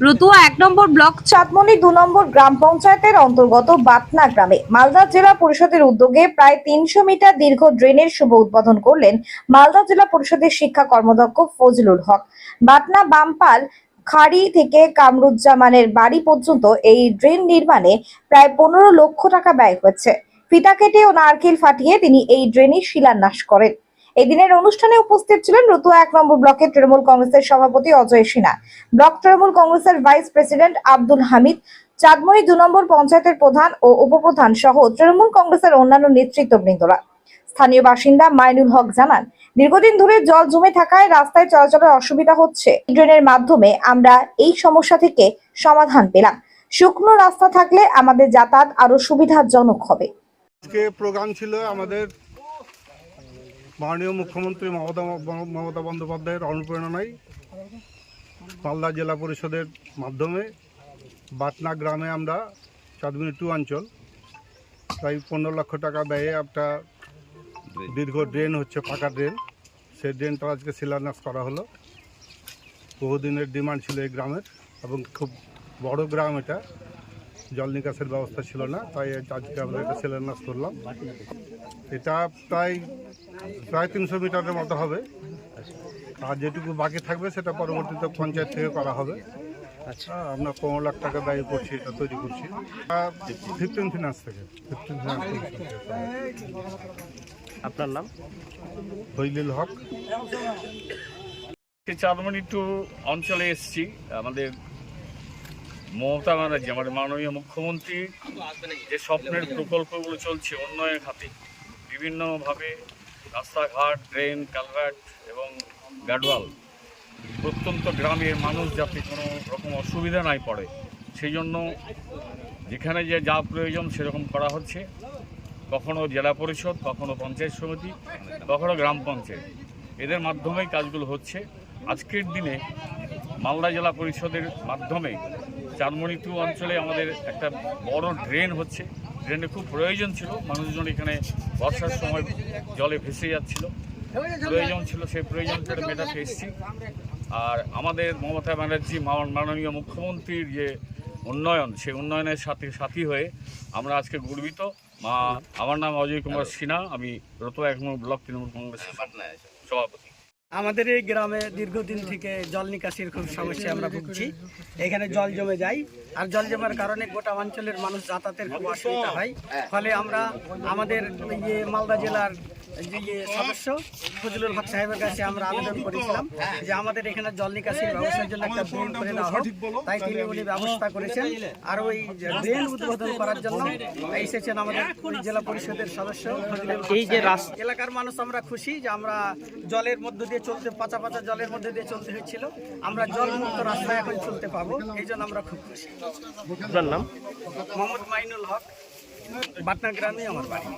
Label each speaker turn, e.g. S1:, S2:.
S1: রতুয়া ১ নম্বর block Chandmoni ২ নম্বর গ্রাম পঞ্চায়েতের অন্তর্গত বাতনা গ্রামে মালদা জেলা পরিষদের উদ্যোগে প্রায় ৩০০ মিটার দীর্ঘ ড্রেনের শুভ উদ্বোধন করলেন মালদা জেলা পরিষদের শিক্ষা কর্মদক্ষ ফজলুল হক। বাতনা বামপাল খাড়ি থেকে কামরুজ্জামানের বাড়ি পর্যন্ত এই ড্রেন নির্মাণে প্রায় ১৫ লক্ষ টাকা ব্যয় হয়েছে। ফিতা কেটে ও নারকেল ফাটিয়ে তিনি এই ড্রেনের শিলান্যাস করেন। এই দিনের অনুষ্ঠানে উপস্থিত ছিলেন রতুয়া ১ নম্বর ব্লকের তৃণমূল কংগ্রেসের সভাপতি অজয় সিনহা, ব্লক তৃণমূল কংগ্রেসের ভাইস প্রেসিডেন্ট আব্দুল হামিদ, চাঁদমণি ২ নম্বর পঞ্চায়েতের প্রধান ও উপপ্রধান সহ তৃণমূল কংগ্রেসের অন্যান্য নেতৃত্ববৃন্দরা। স্থানীয় বাসিন্দা মাইনুল হক জানান, দীর্ঘদিন ধরে জল জমে থাকায় রাস্তায় চলাচলের অসুবিধা হচ্ছে। ড্রেনের মাধ্যমে আমরা এই সমস্যা থেকে সমাধান পেলাম। শুকনো রাস্তা থাকলে আমাদের যাতায়াত আরো সুবিধাজনক হবে।
S2: আজকে প্রোগ্রাম ছিল আমাদের মাননীয় মুখ্যমন্ত্রী মমতা বন্দ্যোপাধ্যায়ের অনুপ্রেরণায় মালদা জেলা পরিষদের মাধ্যমে বাতনা গ্রামে আমরা চাঁদমণি 2 অঞ্চল প্রায় ১৫ লক্ষ টাকা ব্যয়ে একটা দীর্ঘ ড্রেন হচ্ছে, পাকা ড্রেন। সেই ড্রেনটা আজকে শিলান্যাস করা হলো। বহুদিনের ডিমান্ড ছিল এই গ্রামের, এবং খুব বড় গ্রাম, এটা জল নিকাশের ব্যবস্থা ছিল না, তাই আজকে আমরা এটা শিলান্যাস করলাম। এটা প্রায় ৩০০ মিটারের মতো হবে, আর যেটুকু বাকি থাকবে সেটা পরবর্তীতে পঞ্চায়েত থেকে করা হবে। আচ্ছা, আমরা ১৫ লাখ টাকা ব্যয় করছি, এটা তৈরি করছি 15 ফিনান্স থেকে।
S3: আপনার নাম?
S2: ফজলুল হক।
S4: চাঁদমণি 2 অঞ্চলে এসেছি। আমাদের মমতা ব্যানার্জি, আমাদের মাননীয় মুখ্যমন্ত্রী যে স্বপ্নের প্রকল্পগুলো চলছে উন্নয়নের খাতে, বিভিন্নভাবে রাস্তাঘাট, ড্রেন, কালভার্ট এবং গার্ডওয়াল, প্রত্যন্ত গ্রামের মানুষ যাতে কোনো রকম অসুবিধা নাই পড়ে, সেই জন্য যেখানে যে যা প্রয়োজন সেরকম করা হচ্ছে। কখনো জেলা পরিষদ, কখনো পঞ্চায়েত সমিতি, কখনো গ্রাম পঞ্চায়েত, এদের মাধ্যমেই কাজগুলো হচ্ছে। আজকের দিনে মালদা জেলা পরিষদের মাধ্যমে চাঁদমণি 2 অঞ্চলে আমাদের একটা বড় ড্রেন হচ্ছে। ড্রেনের খুব প্রয়োজন ছিল, মানুষজন এখানে বর্ষার সময় জলে ভেসে যাচ্ছিল, প্রয়োজন ছিল, সেই প্রয়োজনটা মেটাতে এসেছি। আর আমাদের মমতা ব্যানার্জি মাননীয় মুখ্যমন্ত্রীর যে উন্নয়ন, সেই উন্নয়নের সাথে সাথী হয়ে আমরা আজকে গর্বিত। আমার নাম অজয় কুমার সিনহা, আমি রতুয়া ১ নম্বর ব্লক তৃণমূল কংগ্রেসের সভাপতি।
S3: আমাদের এই গ্রামে দীর্ঘদিন থেকে জল নিকাশির খুব সমস্যা আমরা ভুগছি। এখানে জল জমে যায়, আর জল জমার কারণে গোটা অঞ্চলের মানুষ যাতায়াতের খুব অসুবিধা হয়। ফলে আমরা আমাদের মালদা জেলার যে সদস্য ফজলুল হক সাহেবের কাছে আমরা আবেদন করেছিলাম যে আমাদের এখানে জল নিকাশির ব্যবস্থার জন্য একটা ড্রেন করে দেওয়া হোক। তাই তিনি উনি ব্যবস্থা করেছেন, আর ওই ড্রেন উদ্বোধন করার জন্য এসেছেন আমাদের জেলা পরিষদের সদস্য ফজলুল হক। এই যে এলাকার মানুষ আমরা খুশি যে আমরা জলের মধ্য দিয়ে চলতে, পাচা পাচা জলের মধ্যে দিয়ে চলতে হয়েছিল, আমরা জলমুক্ত রাস্তায় এখন চলতে পাবো, এই জন্য আমরা খুব খুশি।
S4: আপনার নাম?
S3: মোহাম্মদ মাইনুল হক, বাতনা গ্রামে আমার বাড়ি।